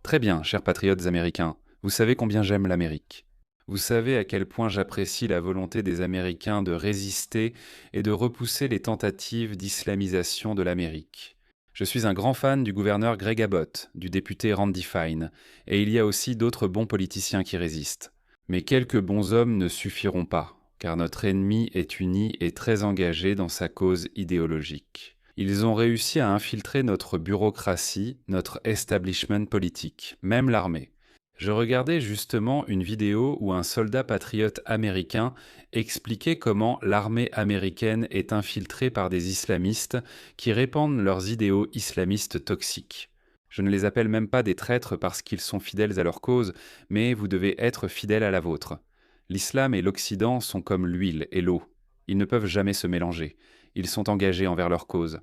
Très bien, chers patriotes américains, vous savez combien j'aime l'Amérique. Vous savez à quel point j'apprécie la volonté des Américains de résister et de repousser les tentatives d'islamisation de l'Amérique. Je suis un grand fan du gouverneur Greg Abbott, du député Randy Fine, et il y a aussi d'autres bons politiciens qui résistent. Mais quelques bons hommes ne suffiront pas, car notre ennemi est uni et très engagé dans sa cause idéologique. Ils ont réussi à infiltrer notre bureaucratie, notre establishment politique, même l'armée. Je regardais justement une vidéo où un soldat patriote américain expliquait comment l'armée américaine est infiltrée par des islamistes qui répandent leurs idéaux islamistes toxiques. Je ne les appelle même pas des traîtres parce qu'ils sont fidèles à leur cause, mais vous devez être fidèles à la vôtre. L'islam et l'Occident sont comme l'huile et l'eau. Ils ne peuvent jamais se mélanger. Ils sont engagés envers leur cause.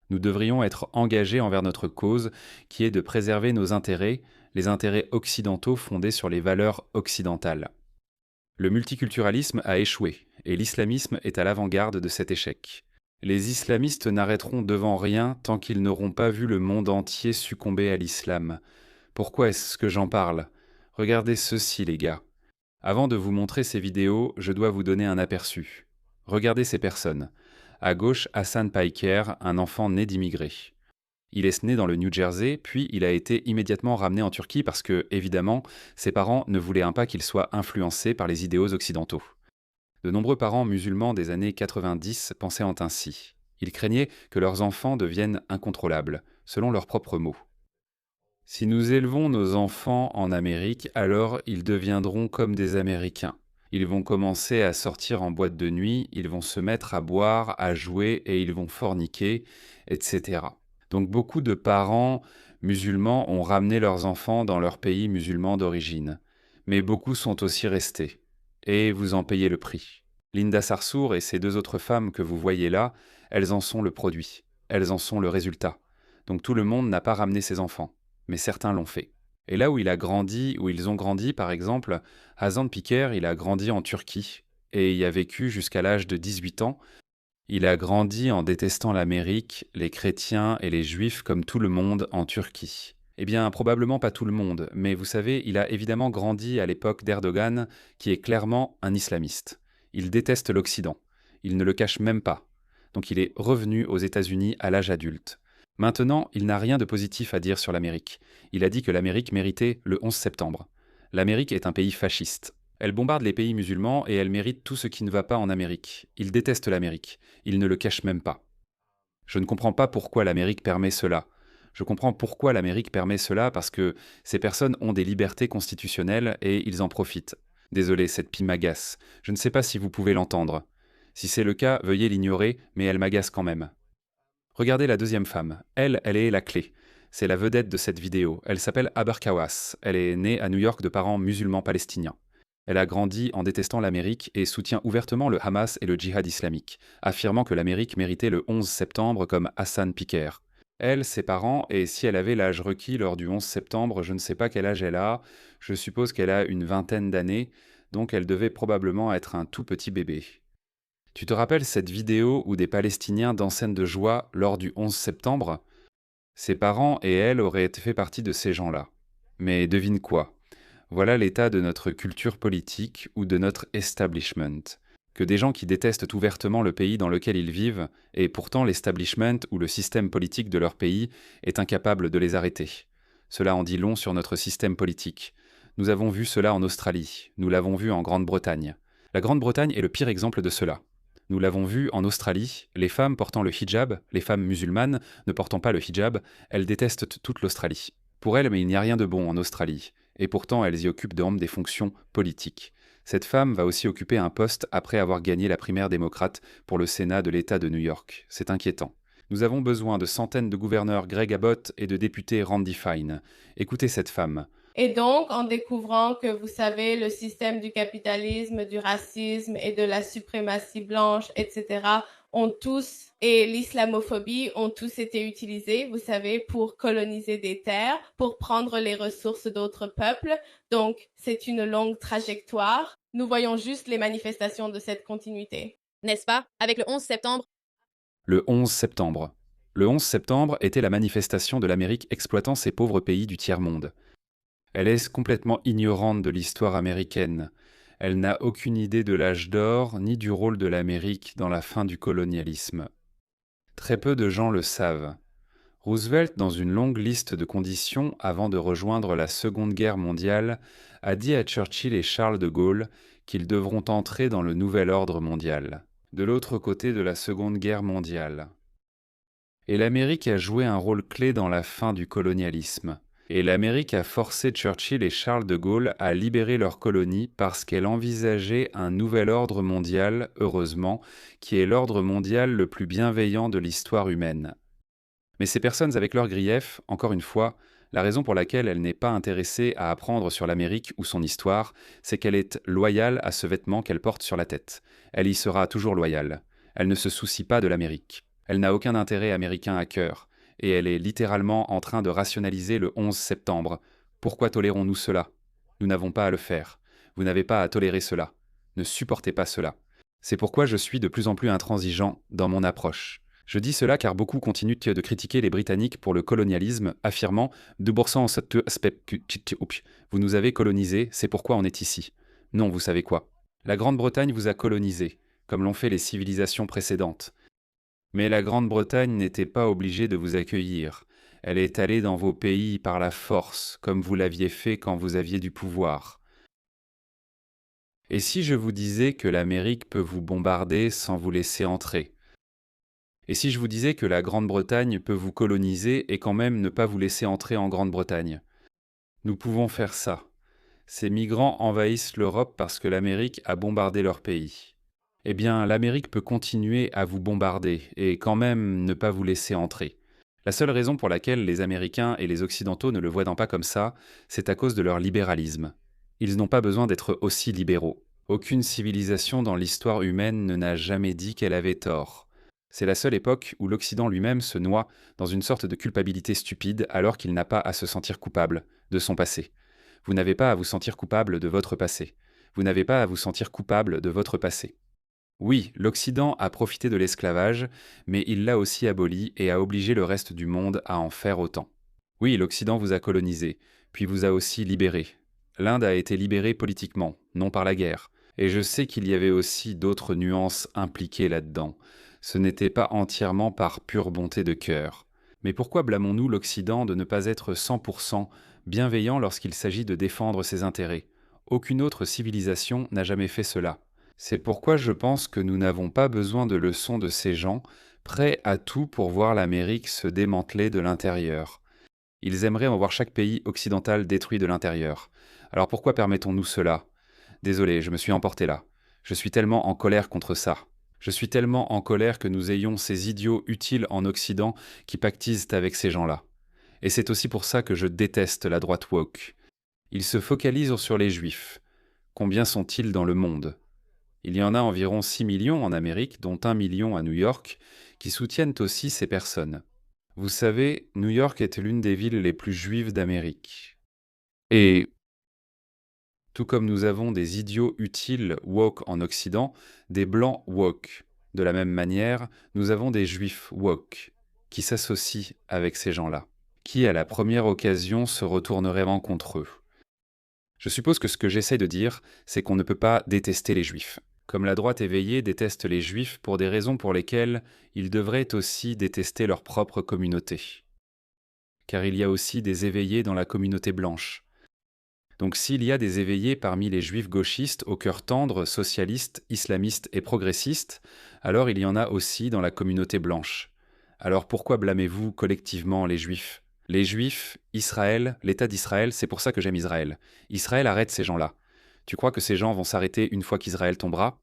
Nous devrions être engagés envers notre cause, qui est de préserver nos intérêts, les intérêts occidentaux fondés sur les valeurs occidentales. Le multiculturalisme a échoué, et l'islamisme est à l'avant-garde de cet échec. Les islamistes n'arrêteront devant rien tant qu'ils n'auront pas vu le monde entier succomber à l'islam. Pourquoi est-ce que j'en parle? Regardez ceci, les gars. Avant de vous montrer ces vidéos, je dois vous donner un aperçu. Regardez ces personnes. À gauche, Hassan Piker, un enfant né d'immigrés. Il est né dans le New Jersey, puis il a été immédiatement ramené en Turquie parce que, évidemment, ses parents ne voulaient pas qu'il soit influencé par les idéaux occidentaux. De nombreux parents musulmans des années 90 pensaient ainsi. Ils craignaient que leurs enfants deviennent incontrôlables, selon leurs propres mots. Si nous élevons nos enfants en Amérique, alors ils deviendront comme des Américains. Ils vont commencer à sortir en boîte de nuit, ils vont se mettre à boire, à jouer et ils vont forniquer, etc. Donc beaucoup de parents musulmans ont ramené leurs enfants dans leur pays musulman d'origine. Mais beaucoup sont aussi restés. Et vous en payez le prix. Linda Sarsour et ces deux autres femmes que vous voyez là, elles en sont le produit. Elles en sont le résultat. Donc tout le monde n'a pas ramené ses enfants. Mais certains l'ont fait. Et là où il a grandi, où ils ont grandi, par exemple, Hazan Piker, il a grandi en Turquie et y a vécu jusqu'à l'âge de 18 ans. Il a grandi en détestant l'Amérique, les chrétiens et les juifs comme tout le monde en Turquie. Eh bien, probablement pas tout le monde, mais vous savez, il a évidemment grandi à l'époque d'Erdogan, qui est clairement un islamiste. Il déteste l'Occident. Il ne le cache même pas. Donc il est revenu aux États-Unis à l'âge adulte. Maintenant, il n'a rien de positif à dire sur l'Amérique. Il a dit que l'Amérique méritait le 11 septembre. L'Amérique est un pays fasciste. Elle bombarde les pays musulmans et elle mérite tout ce qui ne va pas en Amérique. Il déteste l'Amérique. Il ne le cache même pas. Je ne comprends pas pourquoi l'Amérique permet cela. Je comprends pourquoi l'Amérique permet cela parce que ces personnes ont des libertés constitutionnelles et ils en profitent. Désolé, cette pie m'agace. Je ne sais pas si vous pouvez l'entendre. Si c'est le cas, veuillez l'ignorer, mais elle m'agace quand même. Regardez la deuxième femme. Elle est la clé. C'est la vedette de cette vidéo. Elle s'appelle Abar Kawas. Elle est née à New York de parents musulmans palestiniens. Elle a grandi en détestant l'Amérique et soutient ouvertement le Hamas et le djihad islamique, affirmant que l'Amérique méritait le 11 septembre comme Hassan Piker. Elle, ses parents, et si elle avait l'âge requis lors du 11 septembre, je ne sais pas quel âge elle a, je suppose qu'elle a une vingtaine d'années, donc elle devait probablement être un tout petit bébé. Tu te rappelles cette vidéo où des Palestiniens dansent scène de joie lors du 11 septembre? Ses parents et elle auraient fait partie de ces gens-là. Mais devine quoi? Voilà l'état de notre culture politique ou de notre establishment. Que des gens qui détestent ouvertement le pays dans lequel ils vivent, et pourtant l'establishment ou le système politique de leur pays est incapable de les arrêter. Cela en dit long sur notre système politique. Nous avons vu cela en Australie, nous l'avons vu en Grande-Bretagne. La Grande-Bretagne est le pire exemple de cela. Nous l'avons vu en Australie, les femmes portant le hijab, les femmes musulmanes ne portant pas le hijab, elles détestent toute l'Australie. Pour elles, mais il n'y a rien de bon en Australie. Et pourtant, elles y occupent des fonctions politiques. Cette femme va aussi occuper un poste après avoir gagné la primaire démocrate pour le Sénat de l'État de New York. C'est inquiétant. Nous avons besoin de centaines de gouverneurs Greg Abbott et de députés Randy Fine. Écoutez cette femme. Et donc, en découvrant que, vous savez, le système du capitalisme, du racisme et de la suprématie blanche, etc., et l'islamophobie ont tous été utilisés, vous savez, pour coloniser des terres, pour prendre les ressources d'autres peuples. Donc, c'est une longue trajectoire. Nous voyons juste les manifestations de cette continuité. N'est-ce pas? Avec le 11 septembre. Le 11 septembre. Le 11 septembre était la manifestation de l'Amérique exploitant ces pauvres pays du tiers-monde. Elle est complètement ignorante de l'histoire américaine. Elle n'a aucune idée de l'âge d'or ni du rôle de l'Amérique dans la fin du colonialisme. Très peu de gens le savent. Roosevelt, dans une longue liste de conditions avant de rejoindre la Seconde Guerre mondiale, a dit à Churchill et Charles de Gaulle qu'ils devront entrer dans le nouvel ordre mondial, de l'autre côté de la Seconde Guerre mondiale. Et l'Amérique a joué un rôle clé dans la fin du colonialisme. Et l'Amérique a forcé Churchill et Charles de Gaulle à libérer leurs colonies parce qu'elle envisageait un nouvel ordre mondial, heureusement, qui est l'ordre mondial le plus bienveillant de l'histoire humaine. Mais ces personnes avec leurs griefs, encore une fois, la raison pour laquelle elle n'est pas intéressée à apprendre sur l'Amérique ou son histoire, c'est qu'elle est loyale à ce vêtement qu'elle porte sur la tête. Elle y sera toujours loyale. Elle ne se soucie pas de l'Amérique. Elle n'a aucun intérêt américain à cœur. Et elle est littéralement en train de rationaliser le 11 septembre. Pourquoi tolérons-nous cela? Nous n'avons pas à le faire. Vous n'avez pas à tolérer cela. Ne supportez pas cela. C'est pourquoi je suis de plus en plus intransigeant dans mon approche. Je dis cela car beaucoup continuent de critiquer les Britanniques pour le colonialisme, affirmant « vous nous avez colonisés, c'est pourquoi on est ici ». Non, vous savez quoi? La Grande-Bretagne vous a colonisé, comme l'ont fait les civilisations précédentes. Mais la Grande-Bretagne n'était pas obligée de vous accueillir. Elle est allée dans vos pays par la force, comme vous l'aviez fait quand vous aviez du pouvoir. Et si je vous disais que l'Amérique peut vous bombarder sans vous laisser entrer? Et si je vous disais que la Grande-Bretagne peut vous coloniser et quand même ne pas vous laisser entrer en Grande-Bretagne? Nous pouvons faire ça. Ces migrants envahissent l'Europe parce que l'Amérique a bombardé leur pays. Eh bien, l'Amérique peut continuer à vous bombarder et quand même ne pas vous laisser entrer. La seule raison pour laquelle les Américains et les Occidentaux ne le voient pas comme ça, c'est à cause de leur libéralisme. Ils n'ont pas besoin d'être aussi libéraux. Aucune civilisation dans l'histoire humaine ne n'a jamais dit qu'elle avait tort. C'est la seule époque où l'Occident lui-même se noie dans une sorte de culpabilité stupide alors qu'il n'a pas à se sentir coupable de son passé. Vous n'avez pas à vous sentir coupable de votre passé. Vous n'avez pas à vous sentir coupable de votre passé. Oui, l'Occident a profité de l'esclavage, mais il l'a aussi aboli et a obligé le reste du monde à en faire autant. Oui, l'Occident vous a colonisé, puis vous a aussi libéré. L'Inde a été libérée politiquement, non par la guerre. Et je sais qu'il y avait aussi d'autres nuances impliquées là-dedans. Ce n'était pas entièrement par pure bonté de cœur. Mais pourquoi blâmons-nous l'Occident de ne pas être 100% bienveillant lorsqu'il s'agit de défendre ses intérêts? Aucune autre civilisation n'a jamais fait cela. C'est pourquoi je pense que nous n'avons pas besoin de leçons de ces gens, prêts à tout pour voir l'Amérique se démanteler de l'intérieur. Ils aimeraient en voir chaque pays occidental détruit de l'intérieur. Alors pourquoi permettons-nous cela? Désolé, je me suis emporté là. Je suis tellement en colère contre ça. Je suis tellement en colère que nous ayons ces idiots utiles en Occident qui pactisent avec ces gens-là. Et c'est aussi pour ça que je déteste la droite woke. Ils se focalisent sur les juifs. Combien sont-ils dans le monde? Il y en a environ 6 millions en Amérique, dont 1 million à New York, qui soutiennent aussi ces personnes. Vous savez, New York est l'une des villes les plus juives d'Amérique. Et tout comme nous avons des idiots utiles woke en Occident, des blancs woke. De la même manière, nous avons des juifs woke, qui s'associent avec ces gens-là, qui à la première occasion se retourneraient contre eux. Je suppose que ce que j'essaie de dire, c'est qu'on ne peut pas détester les juifs. Comme la droite éveillée déteste les juifs pour des raisons pour lesquelles ils devraient aussi détester leur propre communauté. Car il y a aussi des éveillés dans la communauté blanche. Donc s'il y a des éveillés parmi les juifs gauchistes au cœur tendre, socialistes, islamistes et progressistes, alors il y en a aussi dans la communauté blanche. Alors pourquoi blâmez-vous collectivement les juifs? Les juifs, Israël, l'État d'Israël, c'est pour ça que j'aime Israël. Israël arrête ces gens-là. Tu crois que ces gens vont s'arrêter une fois qu'Israël tombera?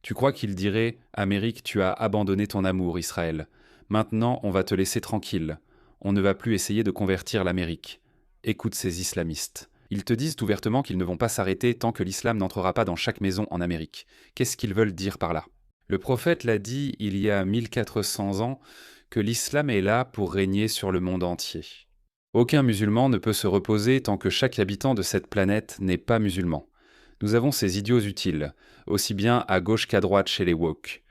Tu crois qu'ils diraient « Amérique, tu as abandonné ton amour, Israël. Maintenant, on va te laisser tranquille. On ne va plus essayer de convertir l'Amérique. » Écoute ces islamistes. Ils te disent ouvertement qu'ils ne vont pas s'arrêter tant que l'islam n'entrera pas dans chaque maison en Amérique. Qu'est-ce qu'ils veulent dire par là? Le prophète l'a dit il y a 1400 ans que l'islam est là pour régner sur le monde entier. Aucun musulman ne peut se reposer tant que chaque habitant de cette planète n'est pas musulman. Nous avons ces idiots utiles, aussi bien à gauche qu'à droite chez les woke.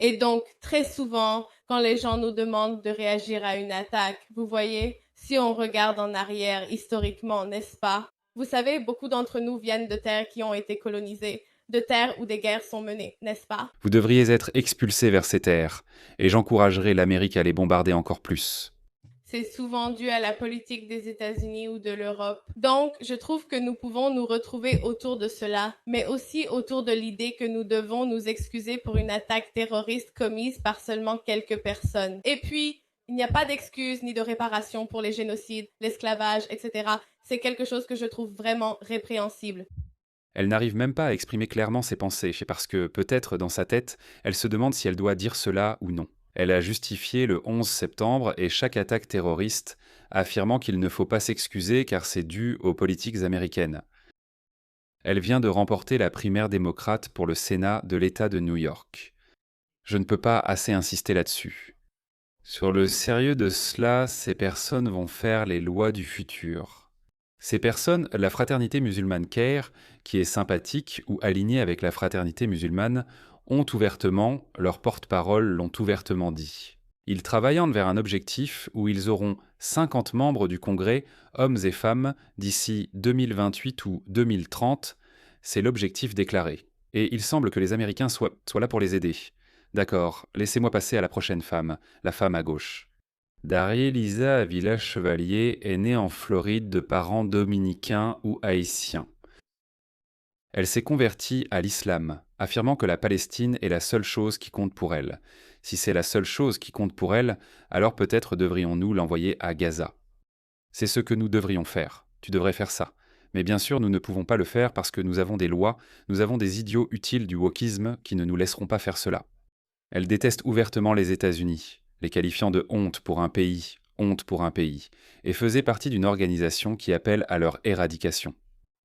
Et donc, très souvent, quand les gens nous demandent de réagir à une attaque, vous voyez, Si on regarde en arrière historiquement, n'est-ce pas? Vous savez, beaucoup d'entre nous viennent de terres qui ont été colonisées, de terres où des guerres sont menées, n'est-ce pas? Vous devriez être expulsés vers ces terres, et j'encouragerai l'Amérique à les bombarder encore plus. C'est souvent dû à la politique des États-Unis ou de l'Europe. Donc, je trouve que nous pouvons nous retrouver autour de cela, mais aussi autour de l'idée que nous devons nous excuser pour une attaque terroriste commise par seulement quelques personnes. Et puis, il n'y a pas d'excuse ni de réparation pour les génocides, l'esclavage, etc. C'est quelque chose que je trouve vraiment répréhensible. Elle n'arrive même pas à exprimer clairement ses pensées, parce que peut-être dans sa tête, elle se demande si elle doit dire cela ou non. Elle a justifié le 11 septembre et chaque attaque terroriste, affirmant qu'il ne faut pas s'excuser car c'est dû aux politiques américaines. Elle vient de remporter la primaire démocrate pour le Sénat de l'État de New York. Je ne peux pas assez insister là-dessus. Sur le sérieux de cela, ces personnes vont faire les lois du futur. Ces personnes, la fraternité musulmane CARE, qui est sympathique ou alignée avec la fraternité musulmane, ont ouvertement, leurs porte-paroles l'ont ouvertement dit. Ils travaillent vers un objectif où ils auront 50 membres du Congrès, hommes et femmes, d'ici 2028 ou 2030. C'est l'objectif déclaré. Et il semble que les Américains soient là pour les aider. D'accord, laissez-moi passer à la prochaine femme, la femme à gauche. Darie Lisa Avila Chevalier est née en Floride de parents dominicains ou haïtiens. Elle s'est convertie à l'islam, affirmant que la Palestine est la seule chose qui compte pour elle. Si c'est la seule chose qui compte pour elle, alors peut-être devrions-nous l'envoyer à Gaza. C'est ce que nous devrions faire. Tu devrais faire ça. Mais bien sûr, nous ne pouvons pas le faire parce que nous avons des lois, nous avons des idiots utiles du wokisme qui ne nous laisseront pas faire cela. Elle déteste ouvertement les États-Unis, les qualifiant de honte pour un pays, et faisait partie d'une organisation qui appelle à leur éradication.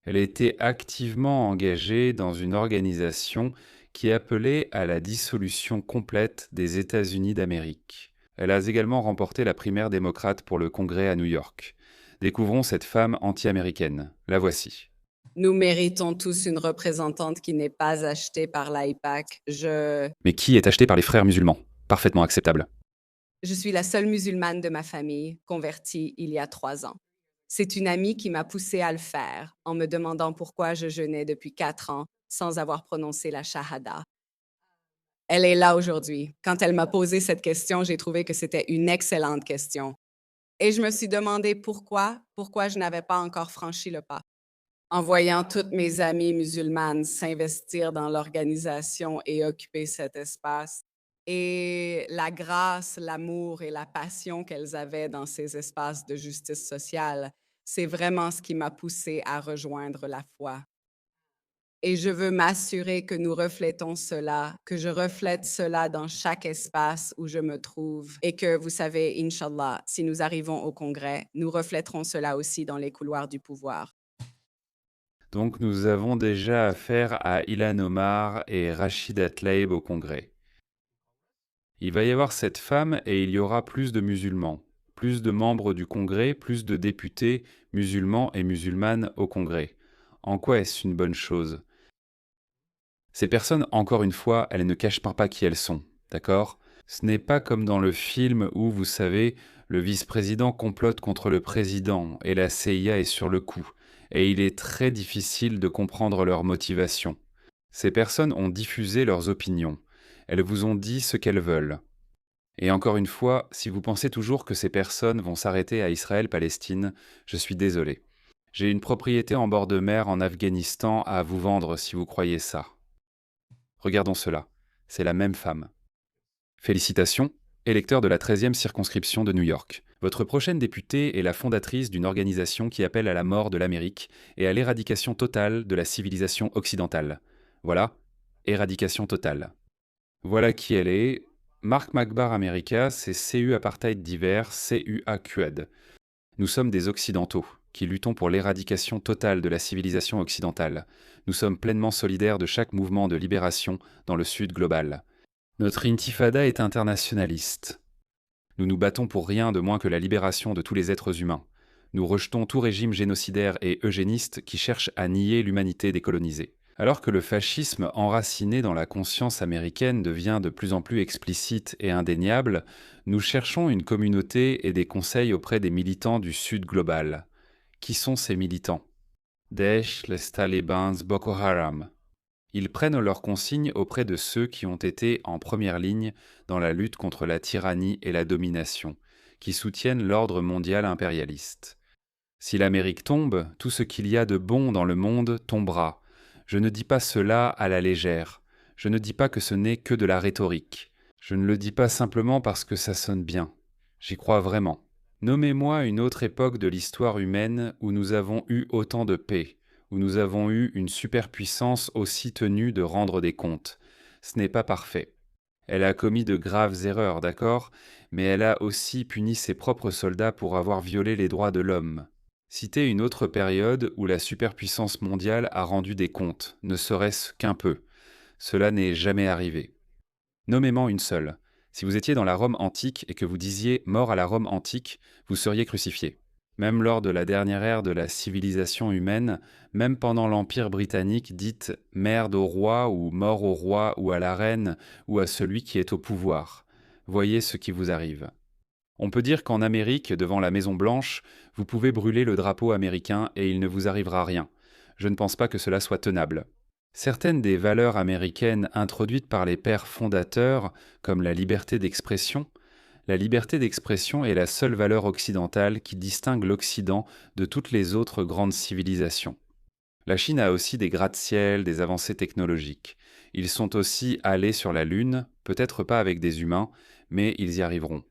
Elle était activement engagée dans une organisation qui appelait à la dissolution complète des États-Unis d'Amérique. Elle a également remporté la primaire démocrate pour le Congrès à New York. Découvrons cette femme anti-américaine. La voici. Nous méritons tous une représentante qui n'est pas achetée par l'AIPAC. Mais qui est acheté par les frères musulmans? Parfaitement acceptable. Je suis la seule musulmane de ma famille, convertie il y a 3 ans. C'est une amie qui m'a poussée à le faire, en me demandant pourquoi je jeûnais depuis 4 ans sans avoir prononcé la shahada. Elle est là aujourd'hui. Quand elle m'a posé cette question, j'ai trouvé que c'était une excellente question. Et je me suis demandé pourquoi je n'avais pas encore franchi le pas. En voyant toutes mes amies musulmanes s'investir dans l'organisation et occuper cet espace, et la grâce, l'amour et la passion qu'elles avaient dans ces espaces de justice sociale, c'est vraiment ce qui m'a poussée à rejoindre la foi. Et je veux m'assurer que nous reflétons cela, que je reflète cela dans chaque espace où je me trouve et que, vous savez, Inch'Allah, si nous arrivons au Congrès, nous reflèterons cela aussi dans les couloirs du pouvoir. Donc nous avons déjà affaire à Ilhan Omar et Rachida Tlaib au Congrès. Il va y avoir cette femme et il y aura plus de musulmans, plus de membres du Congrès, plus de députés musulmans et musulmanes au Congrès. En quoi est-ce une bonne chose? Ces personnes, encore une fois, elles ne cachent pas qui elles sont, d'accord? Ce n'est pas comme dans le film où, vous savez, le vice-président complote contre le président et la CIA est sur le coup, et il est très difficile de comprendre leurs motivations. Ces personnes ont diffusé leurs opinions. Elles vous ont dit ce qu'elles veulent. Et encore une fois, si vous pensez toujours que ces personnes vont s'arrêter à Israël-Palestine, je suis désolé. J'ai une propriété en bord de mer en Afghanistan à vous vendre si vous croyez ça. Regardons cela. C'est la même femme. Félicitations, électeur de la 13e circonscription de New York. Votre prochaine députée est la fondatrice d'une organisation qui appelle à la mort de l'Amérique et à l'éradication totale de la civilisation occidentale. Voilà, éradication totale. Voilà qui elle est. Mark McBar America, c'est CU Apartheid Divers, CUA QAD. Nous sommes des Occidentaux, qui luttons pour l'éradication totale de la civilisation occidentale. Nous sommes pleinement solidaires de chaque mouvement de libération dans le Sud global. Notre intifada est internationaliste. Nous nous battons pour rien de moins que la libération de tous les êtres humains. Nous rejetons tout régime génocidaire et eugéniste qui cherche à nier l'humanité décolonisée. Alors que le fascisme enraciné dans la conscience américaine devient de plus en plus explicite et indéniable, nous cherchons une communauté et des conseils auprès des militants du Sud global. Qui sont ces militants? Daesh, les talibans, Boko Haram. Ils prennent leurs consignes auprès de ceux qui ont été en première ligne dans la lutte contre la tyrannie et la domination, qui soutiennent l'ordre mondial impérialiste. Si l'Amérique tombe, tout ce qu'il y a de bon dans le monde tombera. Je ne dis pas cela à la légère. Je ne dis pas que ce n'est que de la rhétorique. Je ne le dis pas simplement parce que ça sonne bien. J'y crois vraiment. Nommez-moi une autre époque de l'histoire humaine où nous avons eu autant de paix, où nous avons eu une superpuissance aussi tenue de rendre des comptes. Ce n'est pas parfait. Elle a commis de graves erreurs, d'accord, mais elle a aussi puni ses propres soldats pour avoir violé les droits de l'homme. Citez une autre période où la superpuissance mondiale a rendu des comptes, ne serait-ce qu'un peu. Cela n'est jamais arrivé. Nommez-moi une seule. Si vous étiez dans la Rome antique et que vous disiez « mort à la Rome antique », vous seriez crucifié. Même lors de la dernière ère de la civilisation humaine, même pendant l'Empire britannique, dites « merde au roi » ou « mort au roi » ou à la reine ou à celui qui est au pouvoir. Voyez ce qui vous arrive. On peut dire qu'en Amérique, devant la Maison-Blanche, vous pouvez brûler le drapeau américain et il ne vous arrivera rien. Je ne pense pas que cela soit tenable. Certaines des valeurs américaines introduites par les pères fondateurs, comme la liberté d'expression est la seule valeur occidentale qui distingue l'Occident de toutes les autres grandes civilisations. La Chine a aussi des gratte-ciel, des avancées technologiques. Ils sont aussi allés sur la Lune, peut-être pas avec des humains, mais ils y arriveront.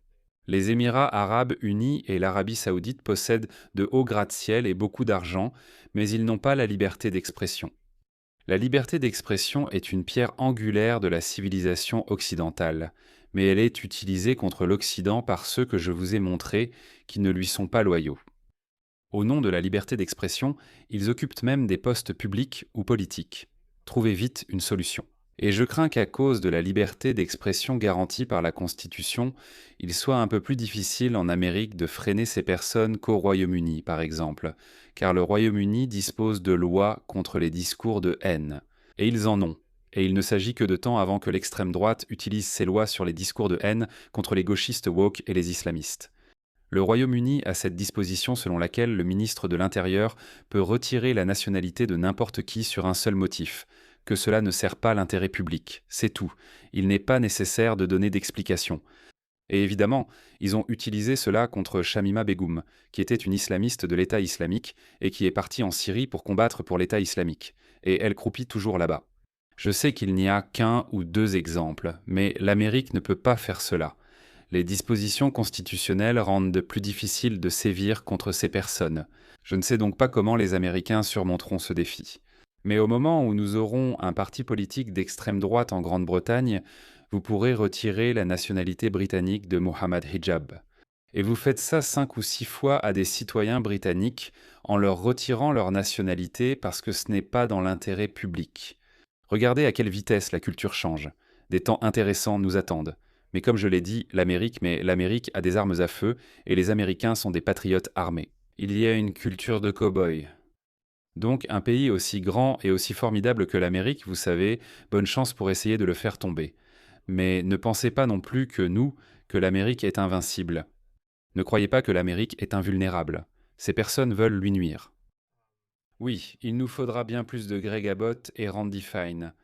Les Émirats arabes unis et l'Arabie saoudite possèdent de hauts gratte-ciel et beaucoup d'argent, mais ils n'ont pas la liberté d'expression. La liberté d'expression est une pierre angulaire de la civilisation occidentale, mais elle est utilisée contre l'Occident par ceux que je vous ai montrés qui ne lui sont pas loyaux. Au nom de la liberté d'expression, ils occupent même des postes publics ou politiques. Trouvez vite une solution. Et je crains qu'à cause de la liberté d'expression garantie par la Constitution, il soit un peu plus difficile en Amérique de freiner ces personnes qu'au Royaume-Uni, par exemple, car le Royaume-Uni dispose de lois contre les discours de haine. Et ils en ont. Et il ne s'agit que de temps avant que l'extrême droite utilise ces lois sur les discours de haine contre les gauchistes woke et les islamistes. Le Royaume-Uni a cette disposition selon laquelle le ministre de l'Intérieur peut retirer la nationalité de n'importe qui sur un seul motif, que cela ne sert pas l'intérêt public, c'est tout. Il n'est pas nécessaire de donner d'explication. Et évidemment, ils ont utilisé cela contre Shamima Begum, qui était une islamiste de l'État islamique et qui est partie en Syrie pour combattre pour l'État islamique. Et elle croupit toujours là-bas. Je sais qu'il n'y a qu'un ou deux exemples, mais l'Amérique ne peut pas faire cela. Les dispositions constitutionnelles rendent de plus difficile de sévir contre ces personnes. Je ne sais donc pas comment les Américains surmonteront ce défi. Mais au moment où nous aurons un parti politique d'extrême droite en Grande-Bretagne, vous pourrez retirer la nationalité britannique de Mohammed Hijab. Et vous faites ça 5 ou 6 fois à des citoyens britanniques en leur retirant leur nationalité parce que ce n'est pas dans l'intérêt public. Regardez à quelle vitesse la culture change. Des temps intéressants nous attendent. Mais comme je l'ai dit, l'Amérique a des armes à feu et les Américains sont des patriotes armés. Il y a une culture de cow-boy. Donc un pays aussi grand et aussi formidable que l'Amérique, vous savez, bonne chance pour essayer de le faire tomber. Mais ne pensez pas non plus que l'Amérique est invincible. Ne croyez pas que l'Amérique est invulnérable. Ces personnes veulent lui nuire. Oui, il nous faudra bien plus de Greg Abbott et Randy Fine.